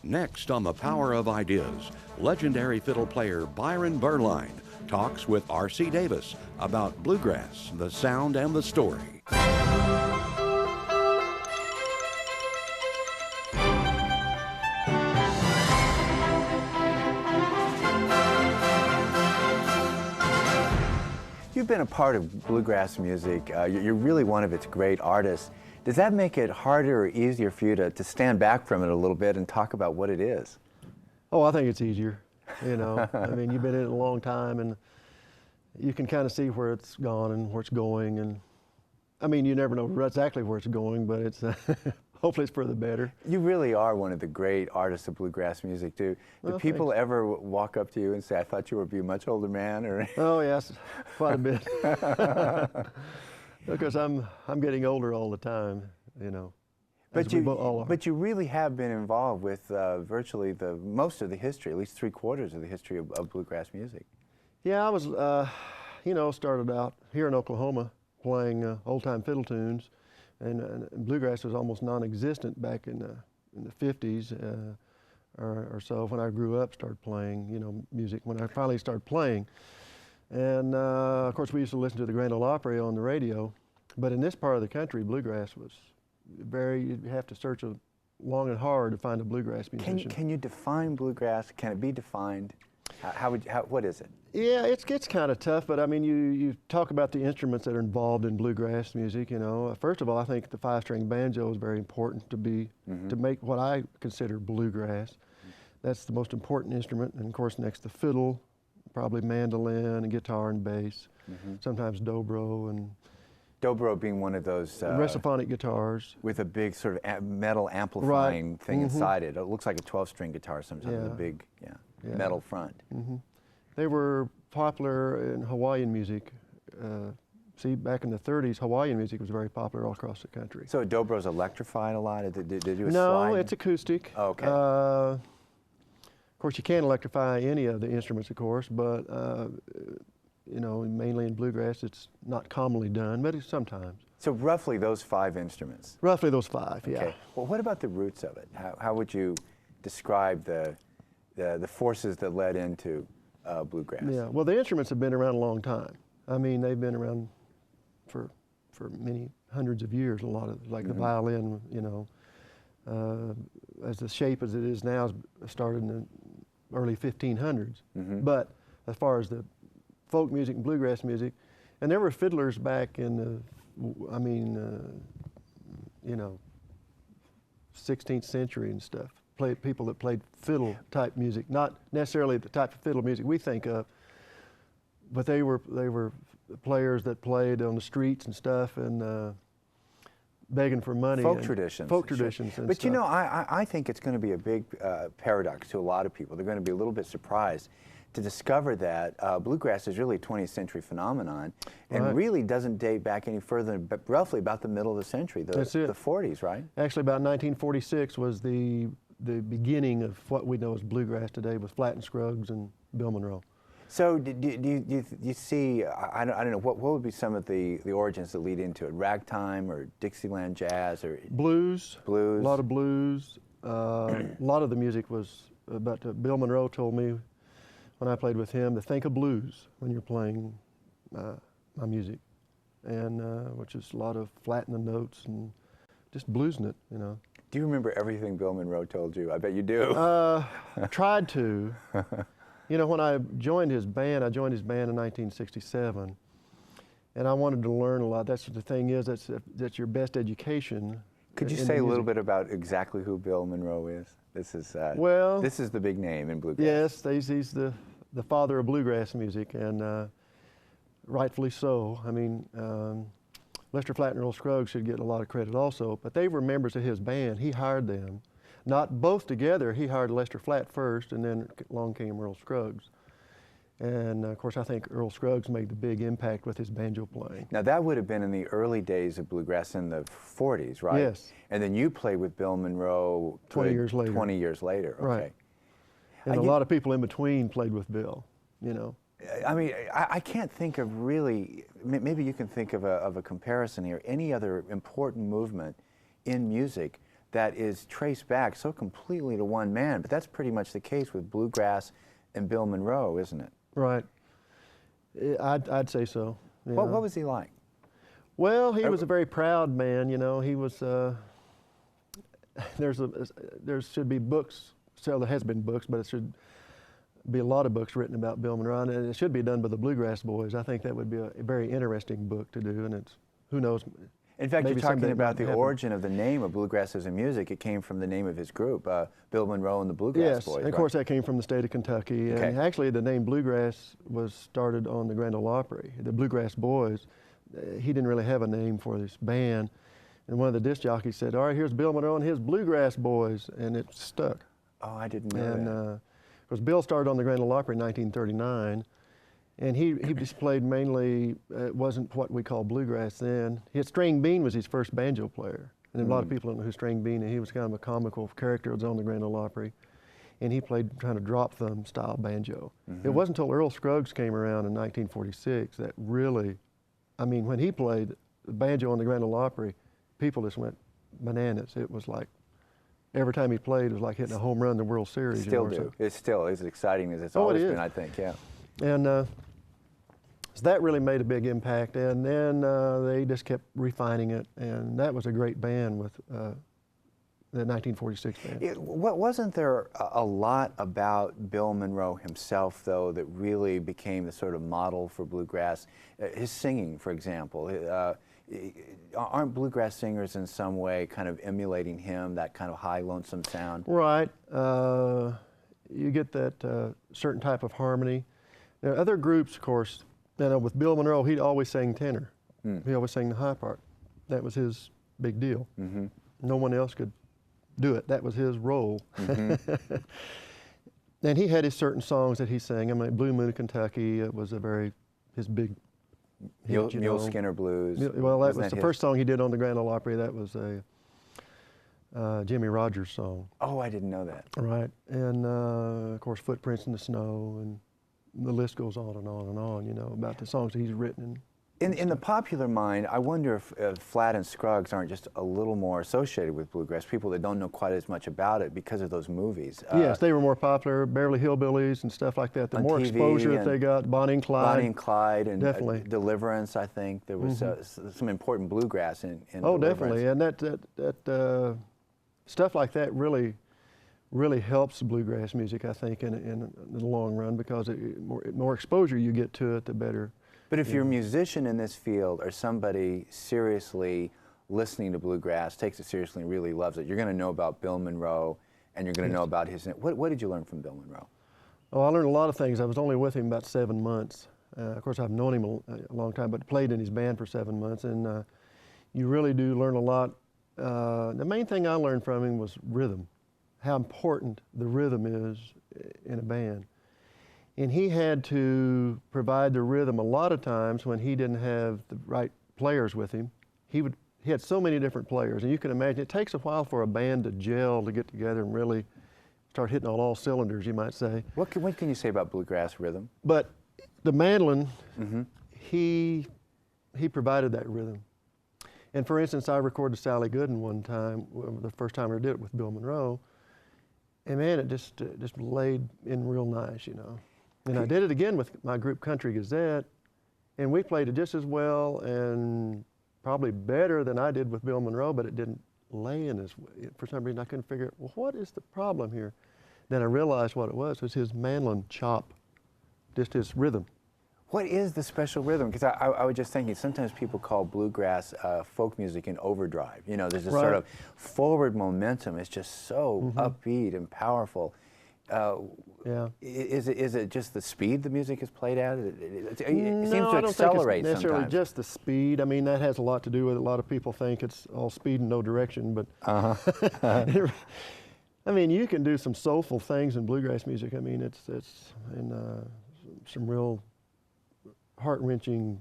Next on The Power of Ideas, legendary fiddle player Byron Berline talks with R.C. Davis about bluegrass, the sound and the story. You've been a part of bluegrass music. You're really one of its great artists. Does that make it harder or easier for you to stand back from it a little bit and talk about what it is? Oh, I think it's easier, you know. I mean, you've been in it a long time, and you can kind of see where it's gone and where it's going. And I mean, you never know exactly where it's going, but it's hopefully it's for the better. You really are one of the great artists of bluegrass music, too. Do people thanks. ever walk up to you and say, "I thought you would be a much older man"? Or Oh, yes, quite a bit. Because I'm getting older all the time, you know. But you really have been involved with virtually most of the history, at least 3/4 of the history of bluegrass music. Yeah, I was, you know, started out here in Oklahoma playing old-time fiddle tunes, and bluegrass was almost non-existent back in the 50s or so. When I grew up, started playing, you know, music. When I finally started playing. And of course, we used to listen to the Grand Ole Opry on the radio, but in this part of the country, bluegrass was you'd have to search long and hard to find a bluegrass musician. Can you define bluegrass? Can it be defined? What is it? Yeah, it gets kind of tough, but I mean, you talk about the instruments that are involved in bluegrass music, you know. First of all, I think the 5-string banjo is very important to make what I consider bluegrass. That's the most important instrument, and of course, next the fiddle, probably mandolin and guitar and bass, sometimes dobro and Dobro being one of those resophonic guitars with a big sort of metal amplifying thing inside it. It looks like a 12-string guitar sometimes with a big metal front. They were popular in Hawaiian music. See, back in the 30s, Hawaiian music was very popular all across the country. So Dobro's electrified a lot? Did you do a No, slide? it's acoustic. Oh, okay. Of course, you can electrify any of the instruments, of course, but you know, mainly in bluegrass, it's not commonly done, but it's sometimes. So roughly those 5 instruments? Roughly those 5, yeah. Okay. Well, what about the roots of it? How would you describe the forces that led into bluegrass? Yeah, well, the instruments have been around a long time. I mean, they've been around for many hundreds of years, a lot of, like the violin, you know, as the shape as it is now started in the early 1500s. But as far as the folk music and bluegrass music, and there were fiddlers back in the, I mean, you know, 16th century and stuff. People that played fiddle type music, not necessarily the type of fiddle music we think of, but they were players that played on the streets and stuff and begging for money. Folk traditions. Folk traditions and But stuff. you know, I think it's going to be a big paradox to a lot of people. They're going to be a little bit surprised to discover that bluegrass is really a 20th century phenomenon and really doesn't date back any further than roughly about the middle of the century, the 40s, right? Actually, about 1946 was the beginning of what we know as bluegrass today with Flatt & Scruggs and Bill Monroe. So do you see, I don't know, what would be some of the origins that lead into it? Ragtime or Dixieland jazz or? Blues. Blues. A lot of blues. A lot of the music was about, Bill Monroe told me when I played with him to think of blues when you're playing my music. And which is a lot of flattening the notes and just bluesing it, you know. Do you remember everything Bill Monroe told you? I bet you do. Tried to. You know, when I joined his band in 1967, and I wanted to learn a lot. That's the thing is, that's your best education. Could you say a little bit about exactly who Bill Monroe is? This is this is the big name in bluegrass. Yes, he's the father of bluegrass music, and rightfully so. I mean, Lester Flatt and Earl Scruggs should get a lot of credit also, but they were members of his band. He hired them. Not both together. He hired Lester Flatt first, and then along came Earl Scruggs. And of course, I think Earl Scruggs made the big impact with his banjo playing. Now that would have been in the early days of bluegrass in the 40s, right? Yes. And then you played with Bill Monroe 20 years later. 20 years later, okay. Right. And a lot of people in between played with Bill, you know. I mean, I can't think of really, maybe you can think of a comparison here, any other important movement in music that is traced back so completely to one man, but that's pretty much the case with bluegrass and Bill Monroe, isn't it? Right. I'd say so. What was he like? Well, he was a very proud man, you know. He was, there should be books, so there has been books, but it should be a lot of books written about Bill Monroe, and it should be done by the Bluegrass Boys. I think that would be a very interesting book to do, and it's, who knows. In fact, you're talking about the happen. origin of the name of Bluegrass as a music. It came from the name of his group, Bill Monroe and the Bluegrass Boys. Yes, of course that came from the state of Kentucky. Okay. And actually the name Bluegrass was started on the Grand Ole Opry. The Bluegrass Boys, he didn't really have a name for this band. And one of the disc jockeys said, all right, here's Bill Monroe and his Bluegrass Boys, and it stuck. Oh, I didn't know and, that. Because Bill started on the Grand Ole Opry in 1939, and he just played mainly, it wasn't what we call bluegrass then. String Bean was his first banjo player. And a lot of people don't know who String Bean is. He was kind of a comical character that was on the Grand Ole Opry. And he played kind of drop thumb style banjo. It wasn't until Earl Scruggs came around in 1946 that really, I mean, when he played the banjo on the Grand Ole Opry, people just went bananas. It was like, every time he played, it was like hitting a home run in the World Series. Still you know, do. It's still as exciting as it's Oh, it always is. been, I think, yeah. And so that really made a big impact, and then they just kept refining it, and that was a great band with the 1946 band. Wasn't there a lot about Bill Monroe himself, though, that really became the sort of model for bluegrass? His singing, for example. Aren't bluegrass singers in some way kind of emulating him, that kind of high, lonesome sound? Right. You get that certain type of harmony. Now, other groups, of course, you know, with Bill Monroe, he'd always sang tenor. He always sang the high part. That was his big deal. No one else could do it. That was his role. And he had his certain songs that he sang. I mean, Blue Moon of Kentucky was his big hit, Mule Skinner Blues. Well, that was the first song he did on the Grand Ole Opry. That was a Jimmy Rogers song. Oh, I didn't know that. Right. And, of course, Footprints in the Snow, and the list goes on and on and on, you know, about the songs that he's written. In the popular mind, I wonder if Flatt and Scruggs aren't just a little more associated with bluegrass, people that don't know quite as much about it because of those movies. Yes, they were more popular, Beverly Hillbillies and stuff like that. The more exposure that they got, Bonnie and Clyde. Bonnie and Clyde and definitely. Deliverance, I think. There was some important bluegrass in Oh, Deliverance. definitely, and that stuff like that really helps bluegrass music, I think, in the long run, because more exposure you get to it, the better. But if you're a musician in this field, or somebody seriously listening to bluegrass, takes it seriously and really loves it, you're going to know about Bill Monroe, and you're going to know about his... What did you learn from Bill Monroe? Oh, I learned a lot of things. I was only with him about 7 months. Of course, I've known him a long time, but played in his band for 7 months, and you really do learn a lot. The main thing I learned from him was rhythm, how important the rhythm is in a band. And he had to provide the rhythm a lot of times when he didn't have the right players with him. He had so many different players, and you can imagine it takes a while for a band to gel, to get together and really start hitting on all cylinders, you might say. What can you say about bluegrass rhythm? But the mandolin, he provided that rhythm. And for instance, I recorded Sally Gooden one time, the first time I did it with Bill Monroe, and man, it just laid in real nice, you know. And I did it again with my group Country Gazette, and we played it just as well and probably better than I did with Bill Monroe, but it didn't lay in as, for some reason I couldn't figure out, well, what is the problem here? Then I realized what it was his mandolin chop, just his rhythm. What is the special rhythm? Because I was just thinking, sometimes people call bluegrass folk music in overdrive. You know, there's this sort of forward momentum. It's just so upbeat and powerful. Yeah. Is it just the speed the music is played at? It seems to I don't accelerate think it's necessarily sometimes. just the speed. I mean, that has a lot to do with it. A lot of people think it's all speed and no direction, but I mean, you can do some soulful things in bluegrass music. I mean, it's some real heart-wrenching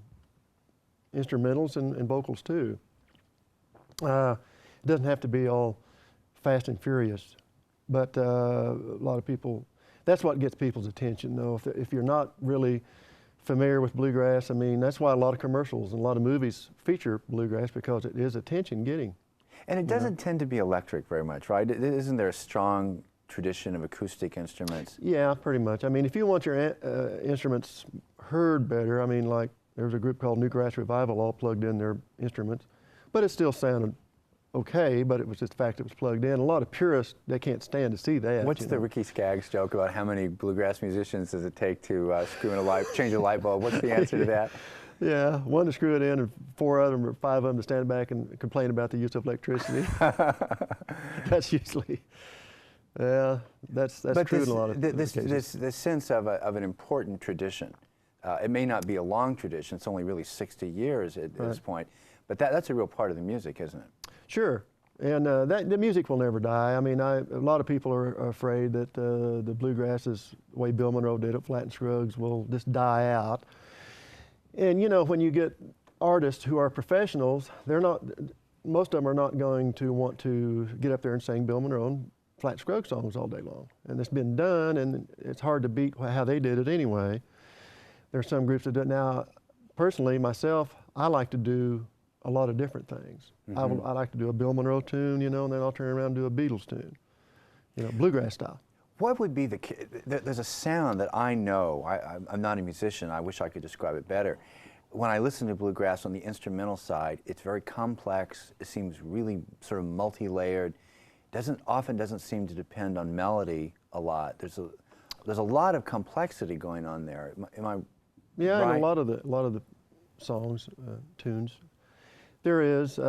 instrumentals and vocals too. It doesn't have to be all fast and furious, but a lot of people, that's what gets people's attention though. If you're not really familiar with bluegrass, I mean, that's why a lot of commercials and a lot of movies feature bluegrass, because it is attention-getting. And it doesn't tend to be electric very much, right? Isn't there a strong tradition of acoustic instruments? Yeah, pretty much. I mean, if you want your instruments heard better, I mean, like there's a group called Newgrass Revival all plugged in their instruments, but it still sounded okay, but it was just the fact it was plugged in. A lot of purists, they can't stand to see that. What's the Ricky Skaggs joke about how many bluegrass musicians does it take to screw in a light, change a light bulb? What's the answer to that? Yeah, one to screw it in and 4 of them or 5 of them to stand back and complain about the use of electricity. That's usually, yeah, that's true in a lot of cases. This sense of an important tradition. It may not be a long tradition, it's only really 60 years at this point, but that's a real part of the music, isn't it? Sure, and the music will never die. I mean, a lot of people are afraid that the bluegrass, is the way Bill Monroe did it, Flat and Scruggs, will just die out. And you know, when you get artists who are professionals, most of them are not going to want to get up there and sing Bill Monroe and Flat and Scruggs songs all day long. And it's been done, and it's hard to beat how they did it anyway. There are some groups that do it. Now, personally, myself, I like to do a lot of different things. I like to do a Bill Monroe tune, you know, and then I'll turn around and do a Beatles tune, you know, bluegrass style. What would be there's a sound that I know, I'm not a musician, I wish I could describe it better. When I listen to bluegrass on the instrumental side, it's very complex, it seems really sort of multi-layered, often doesn't seem to depend on melody a lot. There's a lot of complexity going on there. Am I Yeah, right? and a lot of the songs, tunes, there is, you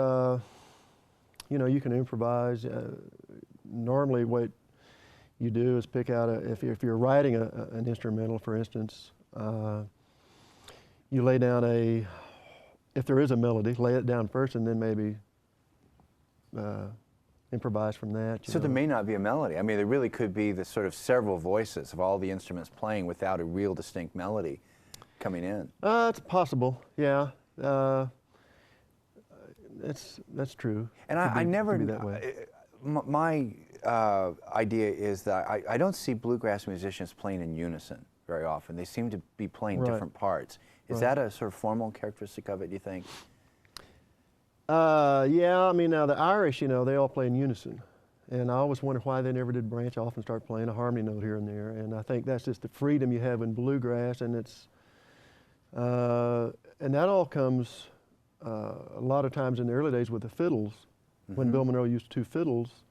know, you can improvise. Normally what you do is pick out, if you're writing an instrumental, for instance, you lay down if there is a melody, lay it down first and then maybe improvise from that. So there may not be a melody. I mean, there really could be the sort of several voices of all the instruments playing without a real distinct melody coming in. It's possible, yeah. That's true. And I never, be that way. My idea is that I don't see bluegrass musicians playing in unison very often. They seem to be playing different parts. Is that a sort of formal characteristic of it, do you think? Yeah, I mean, now the Irish, you know, they all play in unison. And I always wonder why they never did branch off and start playing a harmony note here and there. And I think that's just the freedom you have in bluegrass, and and that all comes a lot of times in the early days with the fiddles. When Bill Monroe used 2 fiddles,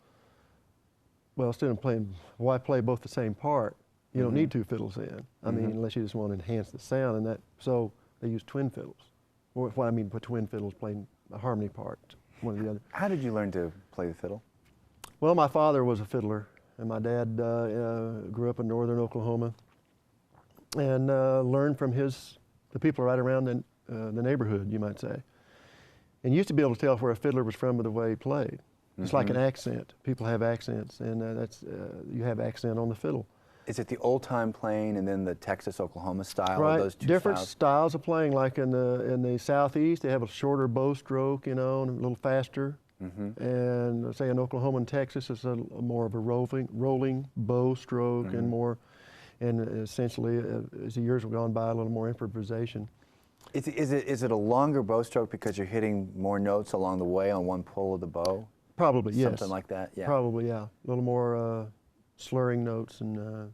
well, instead of playing, why play both the same part? You don't need 2 fiddles in. I mean, unless you just want to enhance the sound, so they use twin fiddles. Or what I mean by twin fiddles, playing a harmony part, one or the other. How did you learn to play the fiddle? Well, my father was a fiddler, and my dad grew up in northern Oklahoma, and learned from the people right around the neighborhood, you might say. And you used to be able to tell where a fiddler was from by the way he played. It's like an accent. People have accents, and you have accent on the fiddle. Is it the old-time playing and then the Texas-Oklahoma style? Right, Of those two different styles? styles of playing. Like in the southeast, they have a shorter bow stroke, you know, and a little faster. And say in Oklahoma and Texas, it's more of a rolling bow stroke and more, and essentially, as the years have gone by, a little more improvisation. Is it a longer bow stroke because you're hitting more notes along the way on one pull of the bow? Probably, yes. Something like that, yeah. Probably, yeah. A little more slurring notes and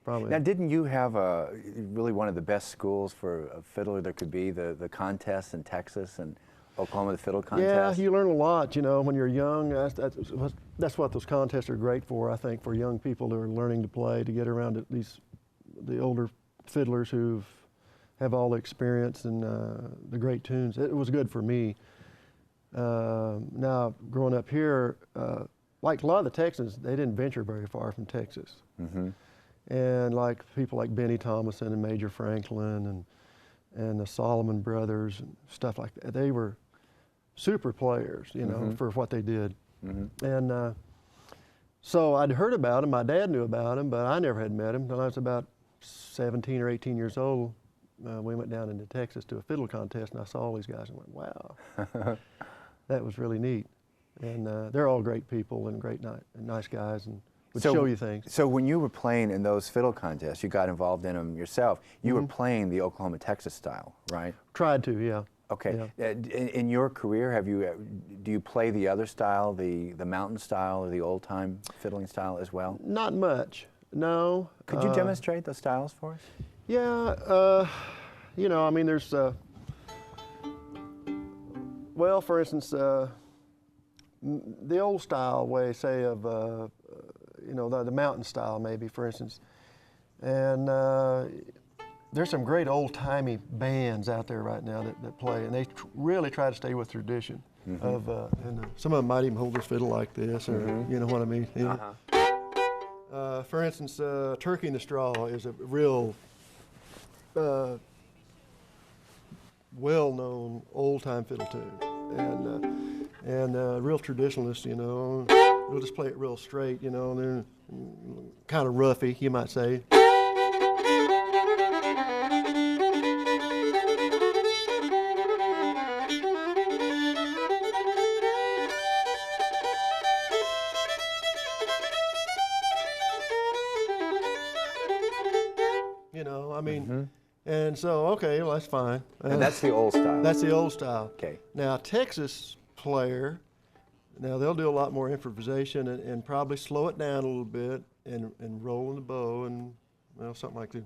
probably. Now, didn't you have really one of the best schools for a fiddler there could be, the contest in Texas and Oklahoma, the fiddle contest? Yeah, you learn a lot, you know, when you're young. That's what those contests are great for, I think, for young people who are learning to play, to get around at least the older fiddlers who have all the experience and the great tunes. It was good for me. Now, growing up here, like a lot of the Texans, they didn't venture very far from Texas. And like people like Benny Thomason and Major Franklin and the Solomon brothers and stuff like that, they were super players, you know, for what they did. And so I'd heard about him. My dad knew about him, but I never had met him until I was about 17 or 18 years old. We went down into Texas to a fiddle contest, and I saw all these guys and went, wow, that was really neat. And they're all great people and nice guys, and would show you things. So when you were playing in those fiddle contests, you got involved in them yourself, you were playing the Oklahoma, Texas style, right? Tried to, yeah. Okay. Yeah. In your career, do you play the other style, the mountain style or the old time fiddling style as well? Not much, no. Could you demonstrate those styles for us? Yeah, you know, I mean, there's, well, for instance, the old style way, say, of, you know, the mountain style maybe, for instance. And there's some great old-timey bands out there right now that play, and they really try to stay with tradition. Of, and some of them might even hold their fiddle like this, or you know what I mean. Yeah. For instance, Turkey in the Straw is a real well-known old-time fiddle tune, and real traditionalist, you know. We'll just play it real straight, you know, and they're kind of roughy, you might say. You know, I mean, and so, okay, well, that's fine. And that's the old style. That's the old style. Okay. Now, Texas player, now they'll do a lot more improvisation and probably slow it down a little bit and roll in the bow and, well, something like that.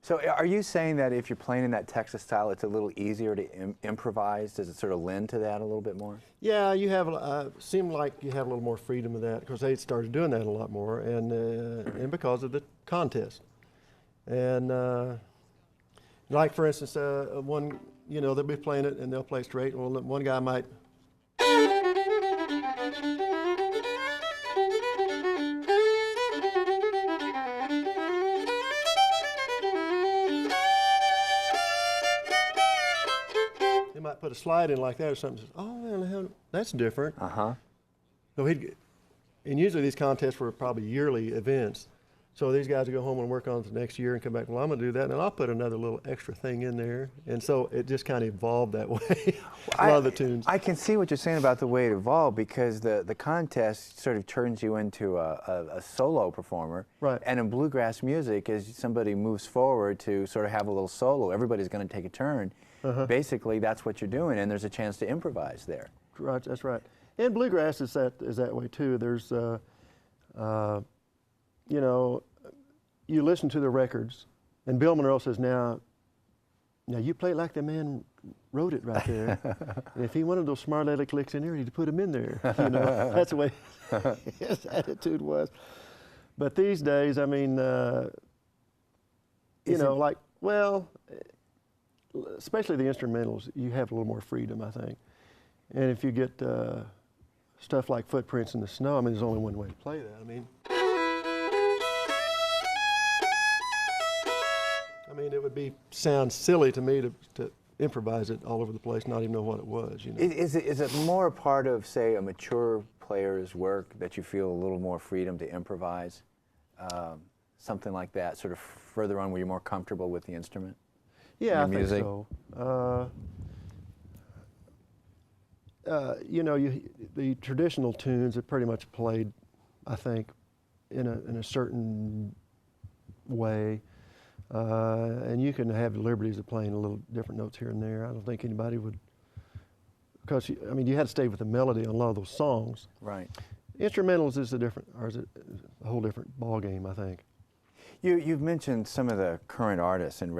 So are you saying that if you're playing in that Texas style, it's a little easier to improvise? Does it sort of lend to that a little bit more? Yeah, you have, seem like you have a little more freedom of that because they started doing that a lot more, and because of the contest. And like, for instance, one, you know, they'll be playing it and they'll play straight. Well, one guy might. He might put a slide in like that or something. Oh, man, that's different. So and usually these contests were probably yearly events. So these guys would go home and work on it the next year and come back, well, I'm going to do that, and I'll put another little extra thing in there. And so it just kind of evolved that way, a lot of the tunes. I can see what you're saying about the way it evolved, because the contest sort of turns you into a solo performer. Right. And in bluegrass music, as somebody moves forward to sort of have a little solo, everybody's going to take a turn. Basically, that's what you're doing, and there's a chance to improvise there. Right, that's right. And bluegrass is that way too. There's, you know, you listen to the records, and Bill Monroe says, now you play it like the man wrote it right there. And if he wanted those smart aleck clicks in there, he'd put them in there. You know, that's the way his attitude was. But these days, I mean, you know, like, well, especially the instrumentals, you have a little more freedom, I think. And if you get stuff like Footprints in the Snow, I mean, there's only one way to play that. I mean, it would sound silly to me to improvise it all over the place, not even know what it was. You know. Is it more a part of, say, a mature player's work that you feel a little more freedom to improvise? Something like that, sort of further on where you're more comfortable with the instrument? Yeah, I music? think so. You know, the traditional tunes are pretty much played, I think, in a certain way. And you can have the liberties of playing a little different notes here and there. I don't think anybody would, because I mean, you had to stay with the melody on a lot of those songs. Right. Instrumentals is a whole different ball game, I think. You've mentioned some of the current artists in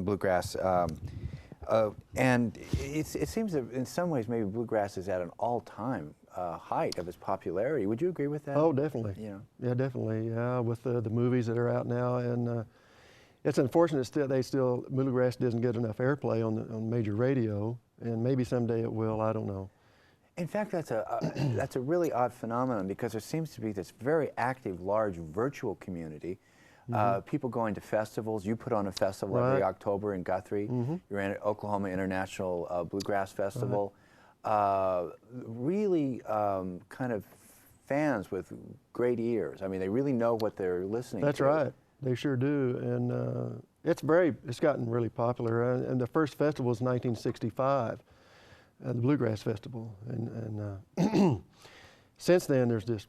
bluegrass, and it seems that in some ways maybe bluegrass is at an all-time height of its popularity. Would you agree with that? Oh, definitely. Yeah. Yeah, definitely. Yeah, with the movies that are out now, and it's unfortunate bluegrass doesn't get enough airplay on major radio, and maybe someday it will. I don't know. In fact, that's a really odd phenomenon, because there seems to be this very active, large virtual community. People going to festivals. You put on a festival every October in Guthrie. You're in Oklahoma International Bluegrass Festival. Really kind of fans with great ears. I mean, they really know what they're listening to. That's right. They sure do, and it's gotten really popular. And the first festival was 1965, the Bluegrass Festival, and since then there's just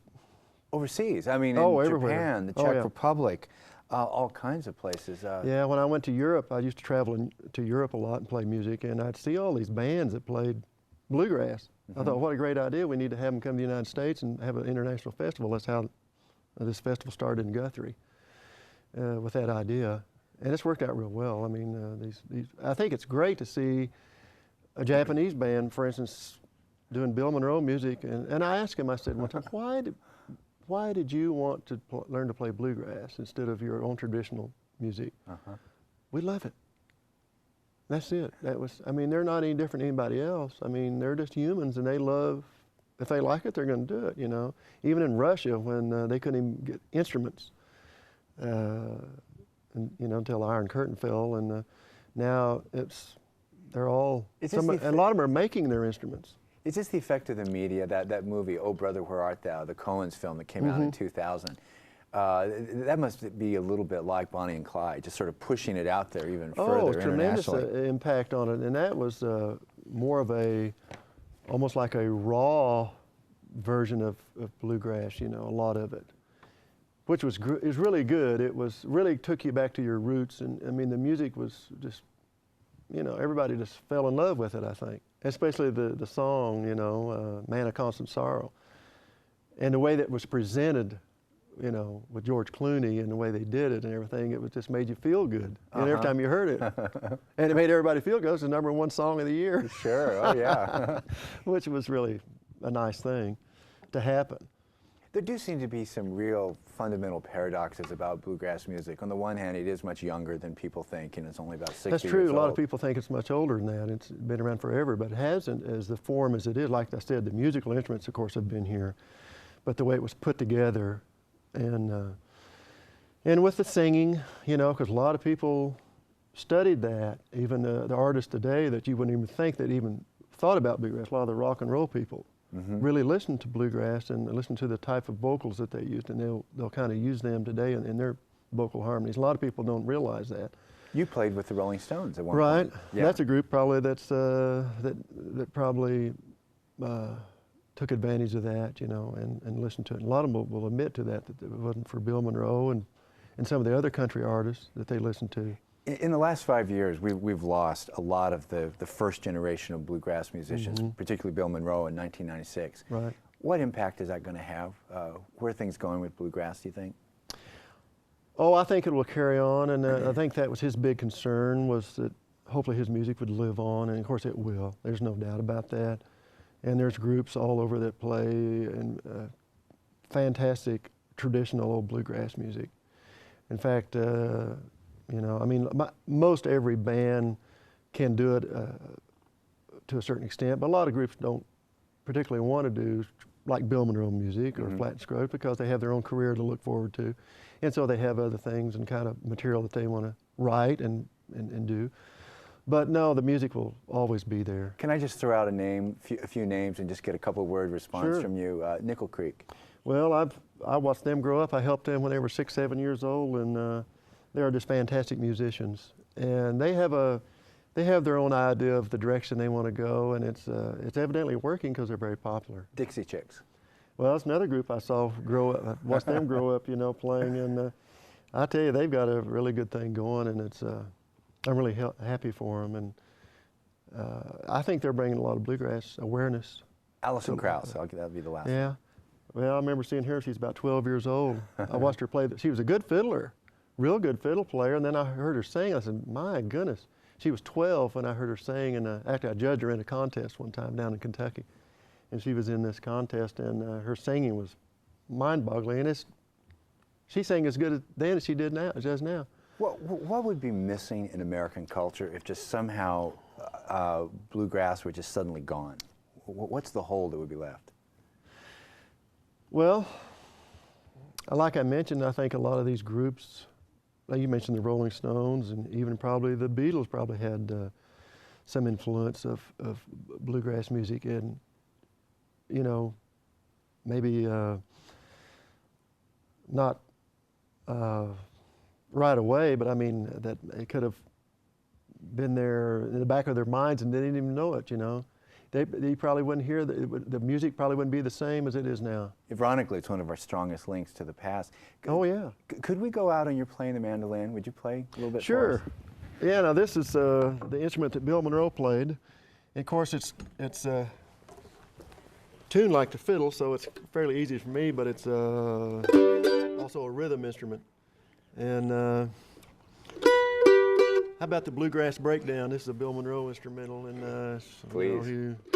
overseas. I mean, in everywhere. Japan, the Czech Republic, all kinds of places. Yeah, when I went to Europe, I used to travel to Europe a lot and play music, and I'd see all these bands that played bluegrass. I thought, what a great idea. We need to have them come to the United States and have an international festival. That's how this festival started in Guthrie, with that idea. And it's worked out real well. I mean, I think it's great to see a Japanese band, for instance, doing Bill Monroe music. And I asked him, I said one time, why did you want to learn to play bluegrass instead of your own traditional music? We love it. That's it. I mean, they're not any different than anybody else. I mean, they're just humans, and they love, if they like it, they're going to do it, you know. Even in Russia, when they couldn't even get instruments, and, you know, until the Iron Curtain fell, and now they're all, a lot of them are making their instruments. Is this the effect of the media, that movie, Oh Brother, Where Art Thou, the Coens film that came out in 2000? That must be a little bit like Bonnie and Clyde, just sort of pushing it out there even further internationally. Tremendous impact on it, and that was more of almost like a raw version of bluegrass, you know, a lot of it, which was really good. It really took you back to your roots, and I mean, the music was just, you know, everybody just fell in love with it, I think. Especially the song, you know, Man of Constant Sorrow. And the way that was presented, you know, with George Clooney and the way they did it and everything, it just made you feel good. And every time you heard it. And it made everybody feel good. It was the #1 song of the year. Sure, oh yeah. Which was really a nice thing to happen. There do seem to be some real fundamental paradoxes about bluegrass music. On the one hand, it is much younger than people think, and it's only about 60 years old. That's true. A lot of people think it's much older than that. It's been around forever, but it hasn't as the form as it is. Like I said, the musical instruments, of course, have been here, but the way it was put together, and with the singing, you know, because a lot of people studied that. Even the artists today that you wouldn't even think that even thought about bluegrass, a lot of the rock and roll people. Really listen to bluegrass and listen to the type of vocals that they used, and they'll kind of use them today in their vocal harmonies. A lot of people don't realize that. You played with the Rolling Stones at one point. Right. Yeah. That's a group probably that probably took advantage of that, you know, and listened to it. And a lot of them will admit to that it wasn't for Bill Monroe and some of the other country artists that they listened to. In the last 5 years, we've lost a lot of the first generation of bluegrass musicians, particularly Bill Monroe in 1996. Right. What impact is that going to have? Where are things going with bluegrass, do you think? Oh, I think it will carry on, and I think that was his big concern, was that hopefully his music would live on, and of course it will. There's no doubt about that. And there's groups all over that play and fantastic traditional old bluegrass music. In fact, you know, I mean, most every band can do it to a certain extent, but a lot of groups don't particularly want to do like Bill Monroe music or Flat and Scruggs because they have their own career to look forward to. And so they have other things and kind of material that they want to write and do. But no, the music will always be there. Can I just throw out a few names and just get a couple of word response from you? Nickel Creek. Well, I watched them grow up. I helped them when they were 6, 7 years old, and they are just fantastic musicians. And they have their own idea of the direction they want to go, and it's evidently working because they're very popular. Dixie Chicks. Well, it's another group I saw grow up. I watched them grow up, you know, playing, and I tell you, they've got a really good thing going, and it's I'm really happy for them, and I think they're bringing a lot of bluegrass awareness. Alison Krauss, that'll be the last one. Yeah. Well, I remember seeing her. She's about 12 years old. I watched her play. She was a good fiddler, real good fiddle player, and then I heard her sing. I said, my goodness. She was 12 when I heard her sing, and actually I judged her in a contest one time down in Kentucky. And she was in this contest, and her singing was mind-boggling. And she sang as good then as she does now. What would be missing in American culture if just somehow bluegrass were just suddenly gone? What's the hole that would be left? Well, like I mentioned, I think a lot of these groups, like you mentioned the Rolling Stones, and even probably the Beatles probably had some influence of bluegrass music, and you know, maybe not right away, but I mean, that it could have been there in the back of their minds and they didn't even know it, you know. They probably wouldn't hear, the music probably wouldn't be the same as it is now. Ironically, it's one of our strongest links to the past. Oh, yeah. Could we go out on your playing the mandolin? Would you play a little bit for Sure. us? Yeah, now this is the instrument that Bill Monroe played. And of course, it's tuned like the fiddle, so it's fairly easy for me, but it's also a rhythm instrument. And how about the Bluegrass Breakdown? This is a Bill Monroe instrumental. And Please. You know,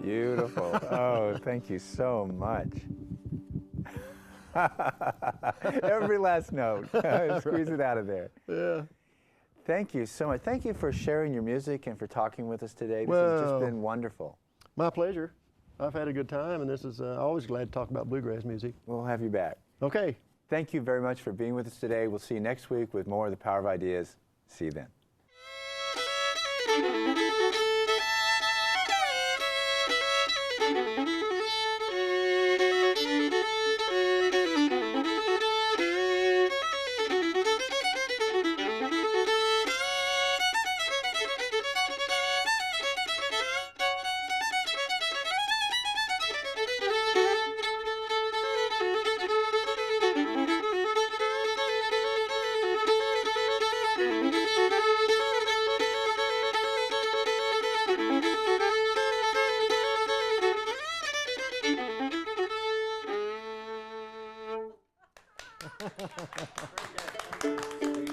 Beautiful. Oh, thank you so much. Every last note. Squeeze it out of there. yeah. Thank you so much. Thank you for sharing your music and for talking with us today. This has just been wonderful. My pleasure. I've had a good time, and this is always glad to talk about bluegrass music. We'll have you back. Okay. Thank you very much for being with us today. We'll see you next week with more of the Power of Ideas. See you then. Great game.